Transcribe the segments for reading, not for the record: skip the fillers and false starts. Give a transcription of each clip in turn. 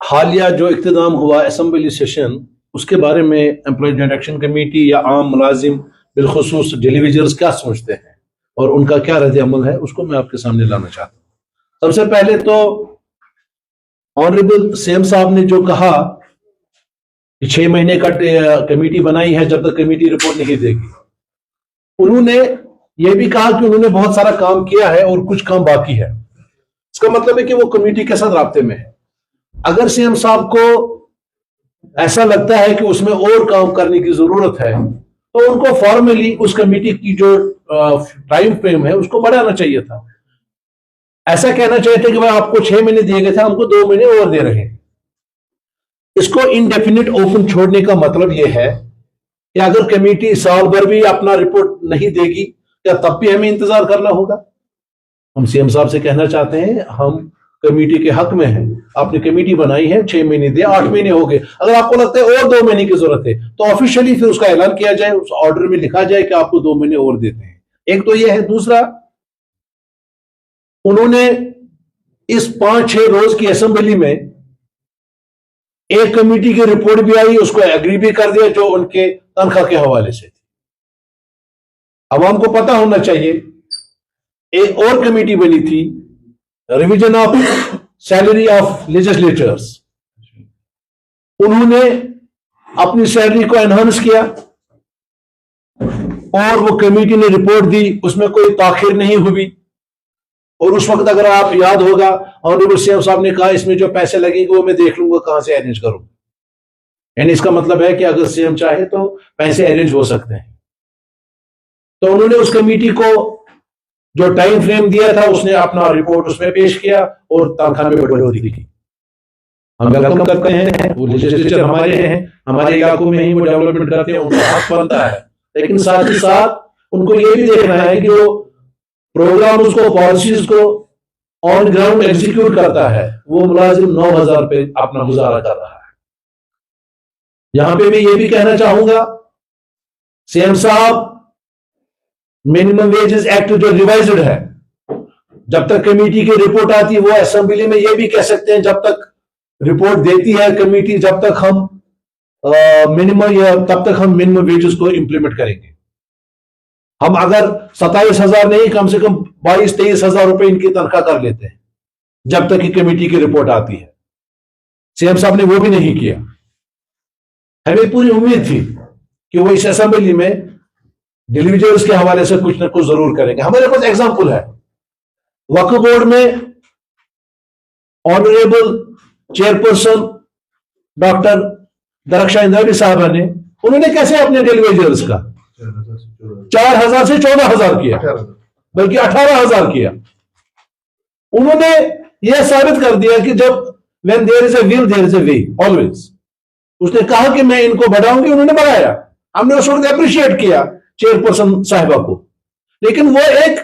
حالیہ جو اختتام ہوا اسمبلی سیشن، اس کے بارے میں امپلائی جوائنٹ ایکشن کمیٹی یا عام ملازم بالخصوص ڈیلی ویجرز کیا سوچتے ہیں اور ان کا کیا رد عمل ہے، اس کو میں آپ کے سامنے لانا چاہتا ہوں۔ سب سے پہلے تو آنریبل سی ایم صاحب نے جو کہا کہ 6 مہینے کا کمیٹی بنائی ہے، جب تک کمیٹی رپورٹ نہیں دے گی، انہوں نے یہ بھی کہا کہ انہوں نے بہت سارا کام کیا ہے اور کچھ کام باقی ہے۔ اس کا مطلب ہے کہ وہ کمیٹی کے ساتھ رابطے میں ہے۔ اگر سی ایم صاحب کو ایسا لگتا ہے کہ اس میں اور کام کرنے کی ضرورت ہے تو ان کو فارملی اس کمیٹی کی جو ٹائم فریم ہے اس کو بڑھانا چاہیے تھا۔ ایسا کہنا چاہیے تھا کہ بھائی آپ کو 6 مہینے دیے گئے تھے، ہم کو 2 مہینے اور دے رہے ہیں۔ اس کو انڈیفینٹ اوپن چھوڑنے کا مطلب یہ ہے کہ اگر کمیٹی سال بھر بھی اپنا رپورٹ نہیں دے گی کیا تب بھی ہمیں انتظار کرنا ہوگا؟ ہم سی ایم صاحب سے کہنا چاہتے ہیں ہم کمیٹی کے حق میں ہیں، آپ نے کمیٹی بنائی ہے، 6 مہینے دے، 8 مہینے ہو گئے، اگر آپ کو لگتا ہے اور 2 مہینے کی ضرورت ہے تو آفیشلی پھر اس کا اعلان کیا جائے، اس آرڈر میں لکھا جائے کہ آپ کو 2 مہینے اور دیتے ہیں۔ ایک تو یہ ہے۔ دوسرا، انہوں نے اس 5-6 روز کی اسمبلی میں ایک کمیٹی کی رپورٹ بھی آئی، اس کو ایگری بھی کر دیا جو ان کے تنخواہ کے حوالے سے تھی۔ عوام کو پتا ہونا چاہیے ایک اور کمیٹی بنی تھی، revision of salary of legislatures, انہوں نے اپنی سیلری کو انہانس کیا اور وہ کمیٹی نے رپورٹ دی، اس میں کوئی تاخیر نہیں ہوئی۔ اور اس وقت اگر آپ یاد ہوگا آنریبل سی ایم صاحب نے کہا اس میں جو پیسے لگیں گے وہ میں دیکھ لوں گا کہاں سے ارینج کروں، یعنی اس کا مطلب ہے کہ اگر سی ایم چاہے تو پیسے ارینج ہو سکتے ہیں۔ تو انہوں نے اس کمیٹی کو جو ٹائم فریم دیا تھا اس نے اپنا رپورٹ اس میں پیش کیا اور تنخواہ میں بڑھوتری کی۔ ہم ویلکم کرتے ہیں، وہ لیجسلیچر ہمارے ہیں، ہمارے علاقوں میں ہی وہ ڈیولپمنٹ کرتے ہیں، ان کا حق بنتا ہے، لیکن ساتھ ہی ساتھ ان کو یہ بھی دیکھنا ہے کہ وہ پروگرام اس کو پالیسیز کو آن گراؤنڈ ایگزیکیوٹ کرتا ہے۔ وہ ملازم 9,000 پہ اپنا گزارا کر رہا ہے۔ یہاں پہ میں یہ بھی کہنا چاہوں گا، سی ایم صاحب منیمم ویجز ایکٹ جو ریوائزڈ ہے، جب تک کمیٹی کی رپورٹ آتی ہے وہ اسمبلی میں یہ بھی کہہ سکتے ہیں جب تک رپورٹ دیتی ہے کمیٹی جب تک ہم تب تک ہم منیمم ویجز کو امپلیمنٹ کریں گے۔ ہم اگر 27,000 نہیں کم سے کم 22-23,000 روپے ان کی تنخواہ کر لیتے ہیں جب تک کہ کمیٹی کی رپورٹ آتی ہے۔ سی ایم صاحب نے وہ بھی نہیں کیا۔ ہمیں پوری امید تھی کہ وہ اس اسمبلی میں ڈیلی ویجرز کے حوالے سے کچھ نہ کچھ ضرور کریں گے۔ ہمارے پاس ایگزامپل ہے، وقف بورڈ میں آنریبل چیئرپرسن ڈاکٹر درخشاں اندرابی صاحبہ نے، انہوں نے کیسے اپنے ڈیلی ویجرز کا 4,000 سے 14,000 کیا، بلکہ 18,000 کیا۔ انہوں نے یہ ثابت کر دیا کہ جب when there is a will there is a way always، اس نے کہا کہ میں ان کو بڑھاؤں گی، انہوں نے بڑھایا۔ ہم نے اس وقت اپریشیٹ کیا چیئرپرسن صاحبہ کو، لیکن وہ ایک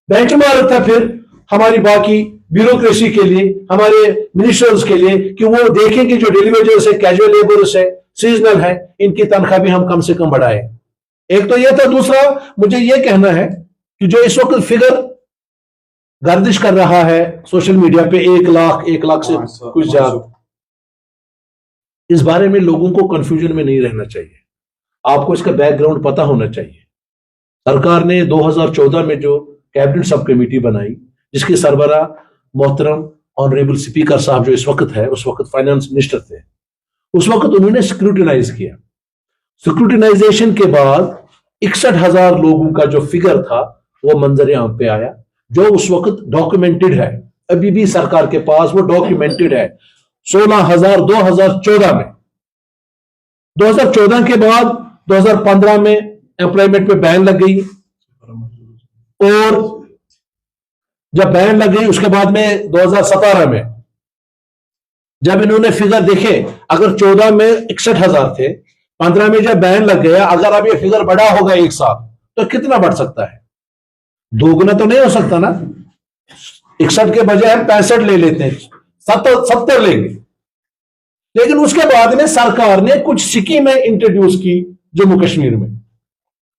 بینچ مارک تھا پھر ہماری باقی بیوروکریسی کے لیے، ہمارے منسٹرز کے لیے، کہ وہ دیکھیں کہ جو ڈیلی ویجرز ہے، کیجول لیبرز ہے، سیزنل ہے، ان کی تنخواہ بھی ہم کم سے کم بڑھائیں۔ ایک تو یہ تھا۔ دوسرا مجھے یہ کہنا ہے کہ جو اس وقت فگر گردش کر رہا ہے سوشل میڈیا پہ 1 لاکھ سے کچھ زیادہ، اس بارے میں لوگوں کو کنفیوژن میں نہیں رہنا چاہیے۔ آپ کو اس کا بیک گراؤنڈ پتا ہونا چاہیے۔ سرکار نے 2014 میں جو کیبنٹ سب کمیٹی بنائی، جس کے سربراہ محترم آنریبل اسپیکر صاحب جو اس وقت ہے، اس وقت فائنانس منسٹر تھے، اس وقت انہوں نے اسکروٹینائز کیا۔ اسکروٹینائزیشن کے بعد 61,000 لوگوں کا جو فگر تھا وہ منظر عام پہ آیا، جو اس وقت ڈاکومنٹڈ ہے، ابھی بھی سرکار کے پاس وہ ڈاکومنٹڈ ہے۔ 16,000 2014 میں، 2014 کے بعد 2015 میں امپلائمنٹ پہ بین لگ گئی، اور جب بین لگ گئی اس کے بعد میں 2017 میں جب انہوں نے فگر دیکھے، اگر 14 میں 61,000 تھے، 15 میں جب بین لگ گیا، اگر اب یہ فگر بڑا ہوگا ایک سال تو کتنا بڑھ سکتا ہے؟ 2 گنا تو نہیں ہو سکتا نا۔ 61 کے بجائے ہم 65 لے لیتے ہیں، 70 لیں گے۔ لیکن اس کے بعد میں سرکار نے کچھ سکیمیں انٹروڈیوس کی جموں کشمیر میں،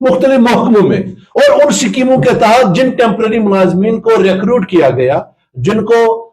مختلف محکموں میں، اور ان سکیموں کے تحت جن ٹیمپرری ملازمین کو ریکروٹ کیا گیا، جن کو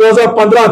2015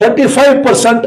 35%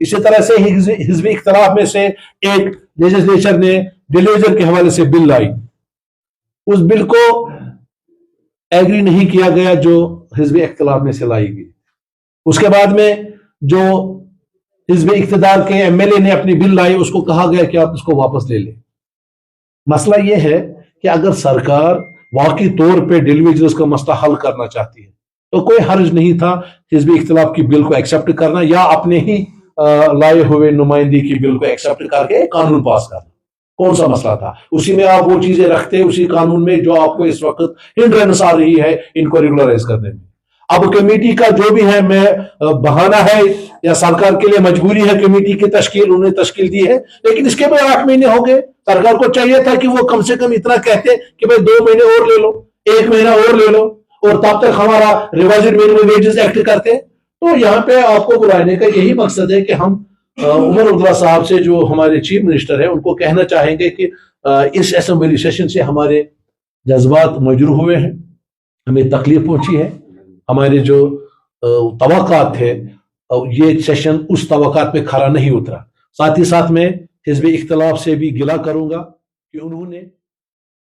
اسی طرح سے حزب اختلاف میں سے ایک لیجسلیچر نے ڈیلی ویجر کے حوالے سے بل لائی، اس بل کو ایگری نہیں کیا گیا جو حزب اختلاف میں سے لائی گئی. اس کے بعد میں جو حزب اقتدار کے ایم ایل اے نے اپنی بل لائی، اس کو کہا گیا کہ آپ اس کو واپس لے لیں. مسئلہ یہ ہے کہ اگر سرکار واقعی طور پہ ڈیلی ویجرز کا مسئلہ حل کرنا چاہتی ہے تو کوئی حرج نہیں تھا حزب اختلاف کی بل کو ایکسیپٹ کرنا یا اپنے ہی لائے ہوئے نمائندگی کی بل کو ایکسیپٹ کر کے قانون پاس کرنا. کون سا مسئلہ تھا؟ اسی میں آپ وہ چیزیں رکھتے اسی قانون میں جو آپ کو اس وقت ہنڈرنس آ رہی ہے ان کو ریگولرائز کرنے میں. اب کمیٹی کا جو بھی ہے میں بہانہ ہے یا سرکار کے لیے مجبوری ہے کمیٹی کی تشکیل، انہوں نے تشکیل دی ہے، لیکن اس کے بعد 8 مہینے ہو گئے. سرکار کو چاہیے تھا کہ وہ کم سے کم اتنا کہتے کہ بھائی 2 مہینے اور لے لو، 1 مہینہ اور لے لو، اور تب تک ہمارا ریوائزڈ منیمم ویجز ایکٹ کرتے. تو یہاں پہ آپ کو بلانے کا یہی مقصد ہے کہ ہم عمر عبداللہ صاحب سے جو ہمارے چیف منسٹر ہیں ان کو کہنا چاہیں گے کہ اس اسمبلی سیشن سے ہمارے جذبات مجروح ہوئے ہیں، ہمیں تکلیف پہنچی ہے، ہمارے جو توقعات تھے یہ سیشن اس توقعات پہ کھرا نہیں اترا. ساتھ ہی ساتھ میں حزب اختلاف سے بھی گلہ کروں گا کہ انہوں نے